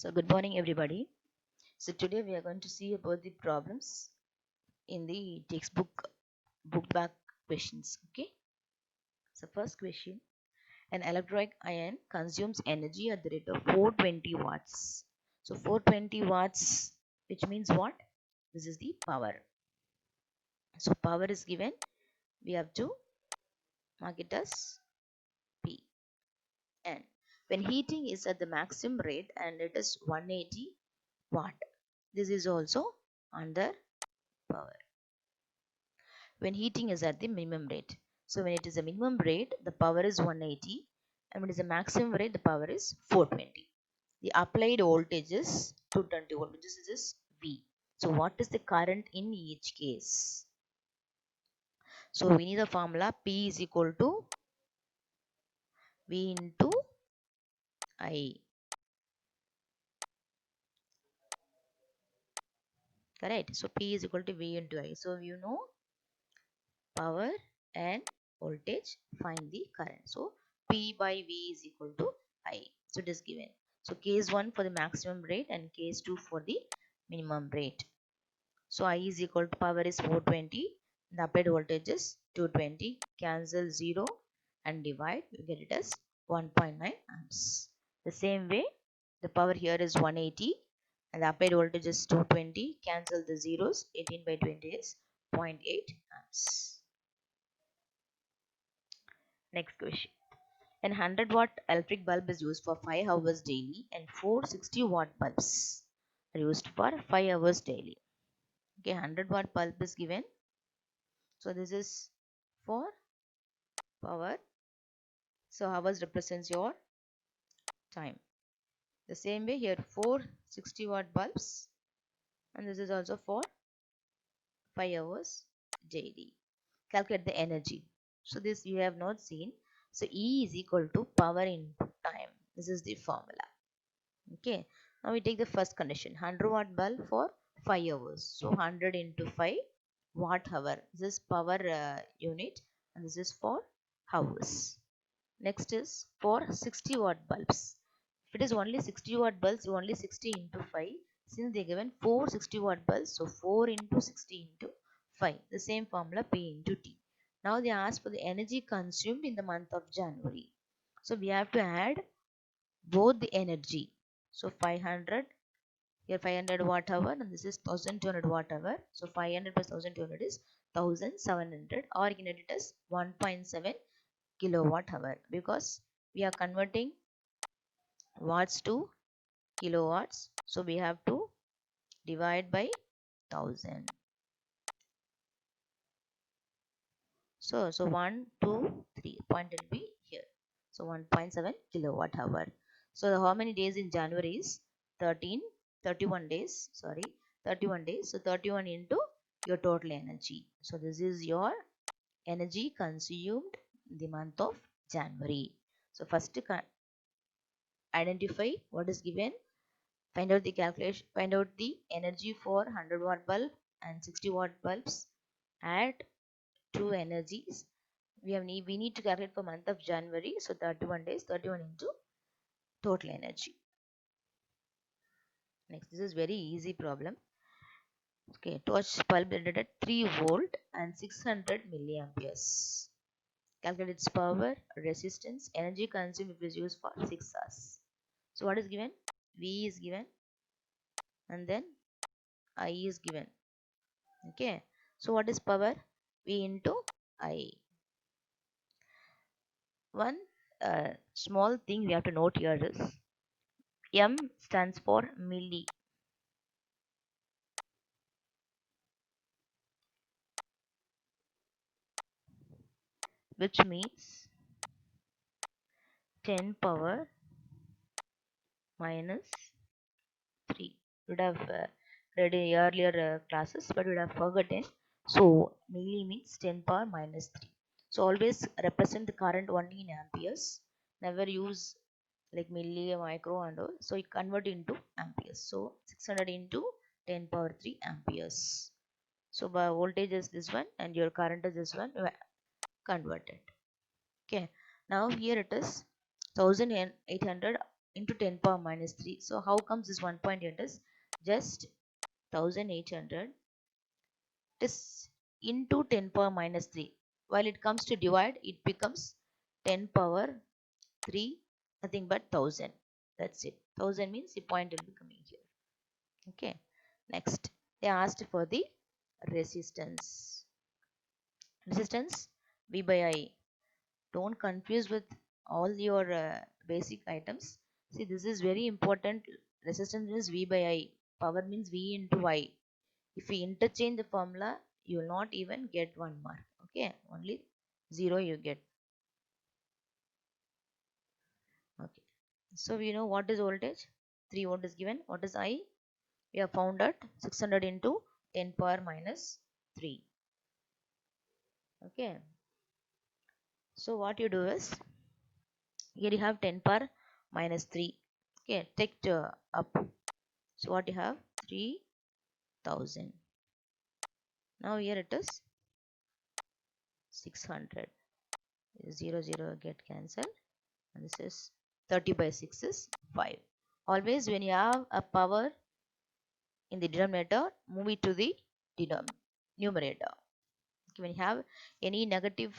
So good morning everybody. So today we are going to see about the problems in the textbook book back questions. Okay. So first question, an electrolyte ion consumes energy at the rate of 420 watts. So 420 watts, which means what? This is the power. So power is given. We have to mark it as P. And when heating is at the maximum rate and it is 180 watt, this is also under power. When heating is at the minimum rate. So when it is a minimum rate, the power is 180, and when it is a maximum rate, the power is 420. The applied voltage is 220 volt. This is V. So what is the current in each case? So we need the formula P is equal to V into I. Correct. So P is equal to V into I. So you know power and voltage, find the current. So P by V is equal to I. So it is given. So case 1 for the maximum rate and case 2 for the minimum rate. So I is equal to power is 420, the applied voltage is 220, cancel 0 and divide, you get it as 1.9 amps. The same way the power here is 180 and the applied voltage is 220, cancel the zeros, 18 by 20 is 0.8 amps. Next question. An 100-watt electric bulb is used for 5 hours daily and 4 60-watt bulbs are used for 5 hours daily. Okay, 100-watt bulb is given. So this is for power. So hours represents your time. The same way here 4 60-watt bulbs, and this is also for 5 hours daily. Calculate the energy. So this you have not seen. So E is equal to power into time. This is the formula. Okay, now we take the first condition, 100-watt bulb for 5 hours. So 100 into 5 watt hour. This is power unit, and this is for hours. Next is for 60-watt bulbs. If it is only 60-watt bulbs, only 60 into 5. Since they given 4 60-watt bulbs, so 4 into 60 into 5. The same formula P into T. Now they ask for the energy consumed in the month of January. So we have to add both the energy. So 500, here 500 watt hour, and this is 1200 watt hour. So 500 plus 1200 is 1700, or you can get it as 1.7 kilowatt hour, because we are converting watts to kilowatts. So we have to divide by 1000. So 1, 2, 3 point will be here. So 1.7 kilowatt hour. So how many days in January is 31 days. Sorry, 31 days. So 31 into your total energy. So this is your energy consumed in the month of January. So first identify what is given. Find out the calculation. Find out the energy for 100-watt bulb and 60-watt bulbs. Add two energies. We need to calculate for month of January. So 31 days, 31 into total energy. Next, this is very easy problem. Okay, torch bulb rated at 3 volt and 600 milliamperes. Calculate its power, resistance, energy consumed if it is used for 6 hours. So what is given? V is given, and then I is given. Okay, so what is power? V into I. One small thing we have to note here is M stands for milli. Which means 10 power minus 3. We would have read in earlier classes, but we would have forgotten. So milli means 10 power minus 3. So always represent the current only in amperes. Never use like milli, micro and all. So it convert into amperes. So 600 into 10 power 3 amperes. So by voltage is this one and your current is this one, converted. Okay, now here it is 1800 into 10 power minus 3. So how comes this 1.8 is just 1800? It is into 10 power minus 3. While it comes to divide, it becomes 10 power 3, nothing but 1000. That's it. 1000 means the point will be coming here. Okay. Next, they asked for the resistance. Resistance V by I. Don't confuse with all your basic items. See, this is very important. Resistance means V by I. Power means V into I. If we interchange the formula, you will not even get 1 mark. Okay, only 0 you get. Okay, so we know what is voltage. 3 volt is given. What is I? We have found out 600 into 10 power minus 3. Okay, so what you do is, here you have 10 power minus 3. Okay, take up. So what you have? 3000. Now here it is 600. 0 0 get cancelled, and this is 30 by 6 is 5. Always when you have a power in the denominator, move it to the numerator. Okay, when you have any negative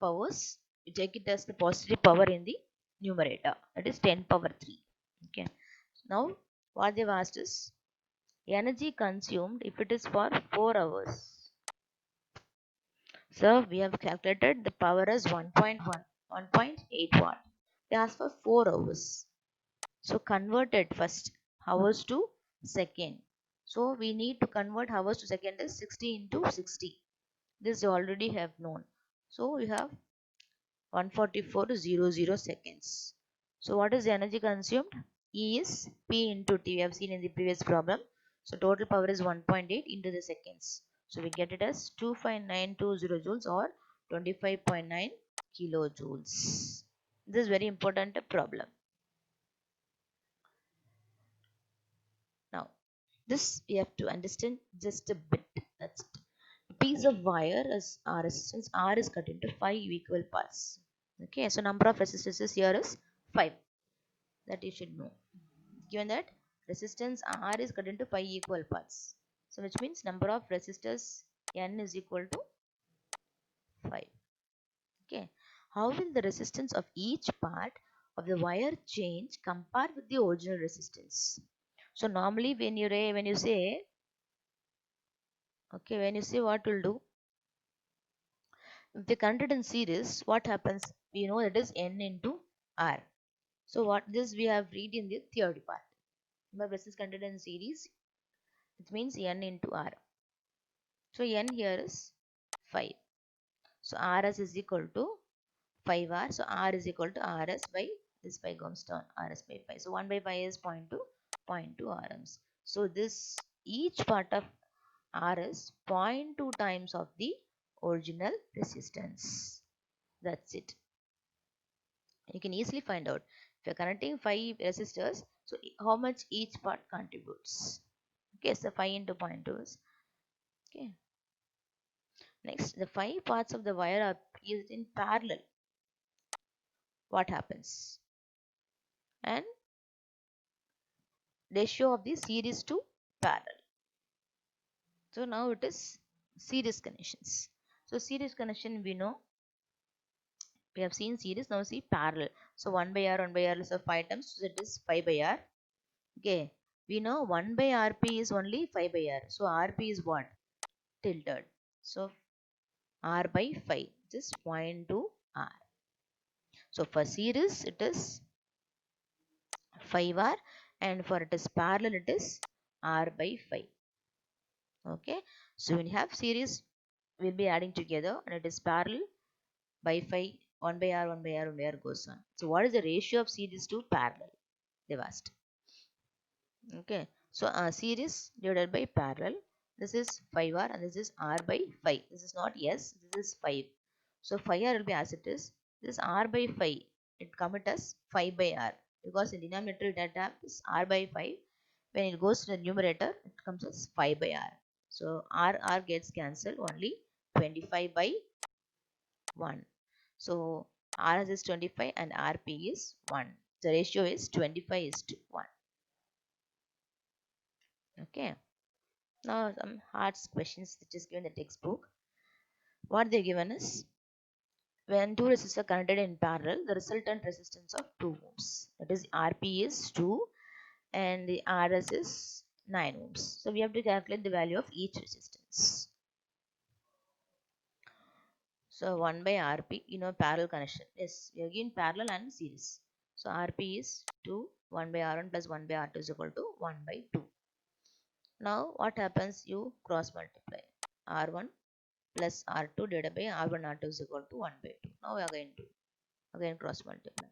powers, you take it as the positive power in the numerator. That is 10 power 3. Okay. Now what they've asked is energy consumed if it is for 4 hours. So we have calculated the power as 1.8 watt. They asked for 4 hours. So convert it first, hours to second. So we need to convert hours to second is 60 into 60. This you already have known. So we have 144.00 seconds. So what is the energy consumed? E is P into T. We have seen in the previous problem. So total power is 1.8 into the seconds. So we get it as 25920 joules or 25.9 kilojoules. This is very important problem. Now this we have to understand just a bit. That's it. A piece of wire is R resistance. R is cut into 5 equal parts. Okay, so number of resistances here is 5. That you should know. Given that resistance R is cut into 5 equal parts. So which means number of resistors N is equal to 5. Okay. How will the resistance of each part of the wire change compared with the original resistance? So normally when you say okay, when you say what will do, if they connected in series, what happens? We know that is N into R. So what this we have read in the third part. Remember, resistance connected in series, it means N into R. So N here is 5. So Rs is equal to 5R. So R is equal to Rs by this 5 comes down, Rs by 5. So 1 by 5 is 0.2 Rms. So this each part of R is 0.2 times of the original resistance. That's it. You can easily find out if you're connecting 5 resistors, so how much each part contributes. Okay, so 5 into 0.2 is okay. Next, the 5 parts of the wire are used in parallel. What happens? And ratio of the series to parallel. So now it is series connections. So series connection we know, we have seen series, now see parallel. So 1 by R is of 5 times, so it is 5 by R. Okay, we know 1 by RP is only 5 by R. So RP is what? Tilted. So R by 5, just 0.2 R. So for series it is 5R, and for it is parallel it is R by 5. Okay, so when you have series, we'll be adding together, and it is parallel by 5, 1 by R, 1 by R, 1 by R goes on. So what is the ratio of series to parallel? They've asked. Okay, so series divided by parallel, this is 5R and this is R by 5. This is not S, this is 5. So 5R will be as it is. This R by 5, it comes as 5 by R, because in denominator it has R by 5. When it goes to the numerator, it comes as 5 by R. So R gets cancelled, only 25 by 1. So R is 25 and RP is 1. The ratio is 25:1. Okay. Now some hard questions which is given in the textbook. What they given is, when two resistors are connected in parallel, the resultant resistance of 2 ohms. That is, Rp is 2 and the Rs is 9 ohms. So we have to calculate the value of each resistance. So 1 by Rp, parallel connection. Yes, we are given parallel and series. So Rp is 2, 1 by R1 plus 1 by R2 is equal to 1 by 2. Now what happens? You cross multiply. R1 plus R2 divided by R1 R2 is equal to 1 by 2. Now again cross multiply.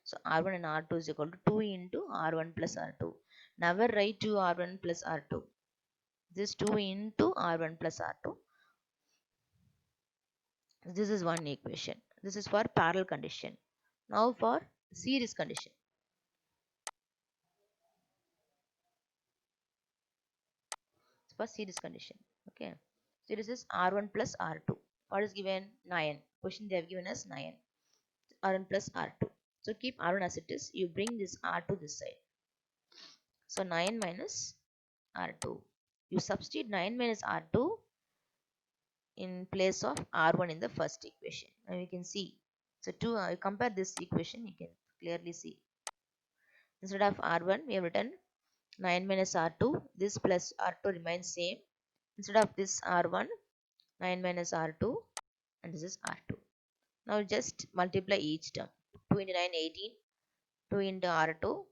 So R1 and R2 is equal to 2 into R1 plus R2. Never write 2 R1 plus R2. This 2 into R1 plus R2. This is one equation. This is for parallel condition. Now for series condition. It's for series condition. Okay. Series is R1 plus R2. What is given? 9. Question they have given us 9. R1 plus R2. So keep R1 as it is. You bring this R2 this side. So 9 minus R2. You substitute 9 minus R2 in place of R1 in the first equation. Now you can see. So to compare this equation, you can clearly see. Instead of R1, we have written 9 minus R2. This plus R2 remains same. Instead of this R1, 9 minus R2, and this is R2. Now just multiply each term. 2 into 9, 18. 2 into R2.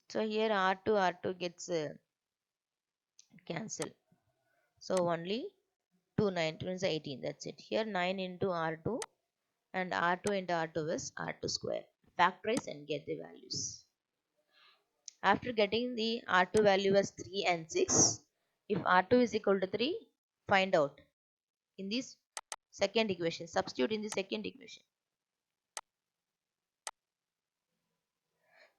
So here R2 gets cancelled. So only 2 9 2 is 18. That's it. Here 9 into R2 and R2 into R2 is R2 square. Factorize and get the values. After getting the R2 value as 3 and 6, if R2 is equal to 3, find out in this second equation. Substitute in the second equation.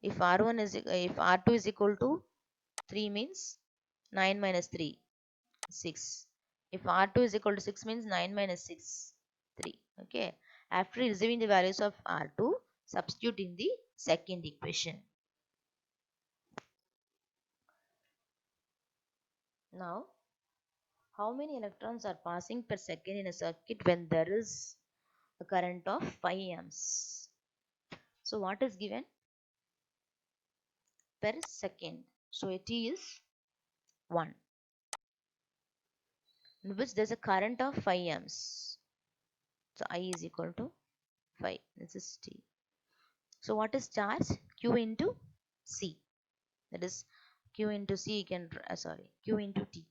If R2 is equal to 3 means 9 minus 3, 6. If R2 is equal to 6 means 9 minus 6, 3. Okay. After receiving the values of R2, substitute in the second equation. Now, how many electrons are passing per second in a circuit when there is a current of 5 amps? So what is given? Per second. So it is 1. In which there is a current of 5 amps. So I is equal to 5. This is T. So what is charge? Q into C. That is Q into C Q into T.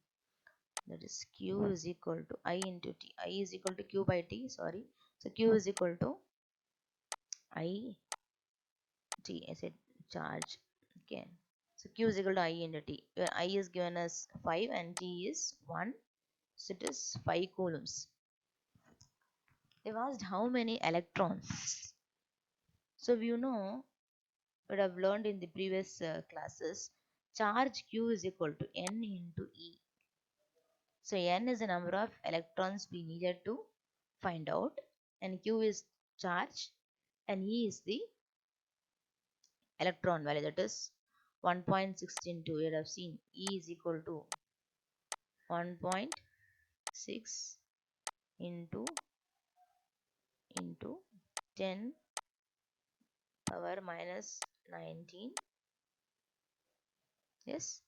That is Q is equal to I into T. I is equal to Q by T. Sorry. So Q is equal to I T. I said charge. Okay. So Q is equal to I into T. Where I is given as 5 and T is 1. So it is 5 coulombs. They've asked how many electrons. So we have learned in the previous classes, charge Q is equal to N into E. So N is the number of electrons we needed to find out, and Q is charge, and E is the electron value, that is 1.6 you have seen E is equal to 1.6 into 10 power minus 19. Yes.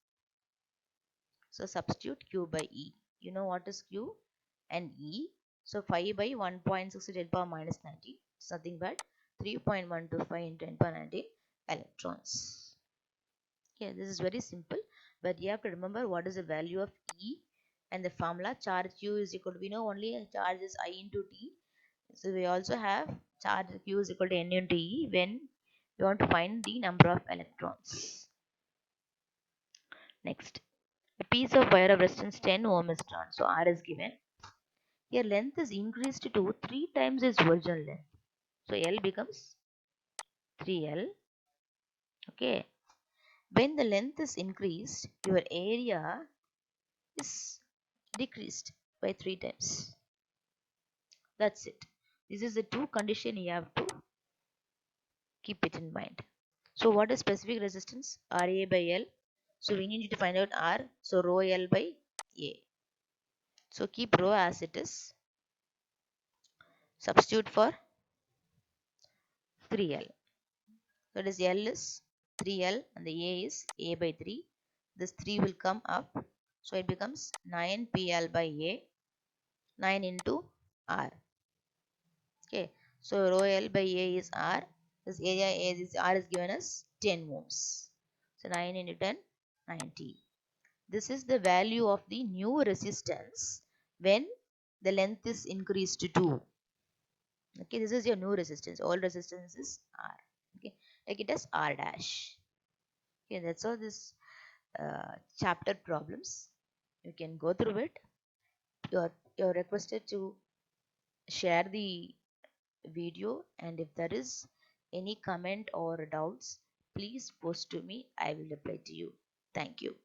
So substitute Q by E. You know what is Q and E. So 5 by 1.6 10 power minus 19. It's nothing but 3.125 into 10 power 19 electrons. Yeah, this is very simple. But you have to remember what is the value of E and the formula. Charge Q is equal to, we know only charge is I into T. So we also have charge Q is equal to N into E when we want to find the number of electrons. Next. A piece of wire of resistance 10 ohm is drawn. So R is given. Here length is increased to 3 times its original length. So L becomes 3L. Okay. When the length is increased, your area is decreased by 3 times. That's it. This is the two condition you have to Keep it in mind. So what is specific resistance? RA by L. So we need to find out R. So rho L by A. So keep rho as it is. Substitute for 3L. So it is L is 3L and the A is A by 3. This 3 will come up. So it becomes 9PL by A. 9 into R. Okay. So rho L by A is R. This area A is R is given as 10 ohms. So 9 into 10, 90. This is the value of the new resistance when the length is increased to 2. Okay, this is your new resistance. Old resistance is R. Okay, take it as R dash. Okay, that's all this chapter problems. You can go through it. You're requested to share the video, and if there is any comment or doubts, please post to me. I will reply to you. Thank you.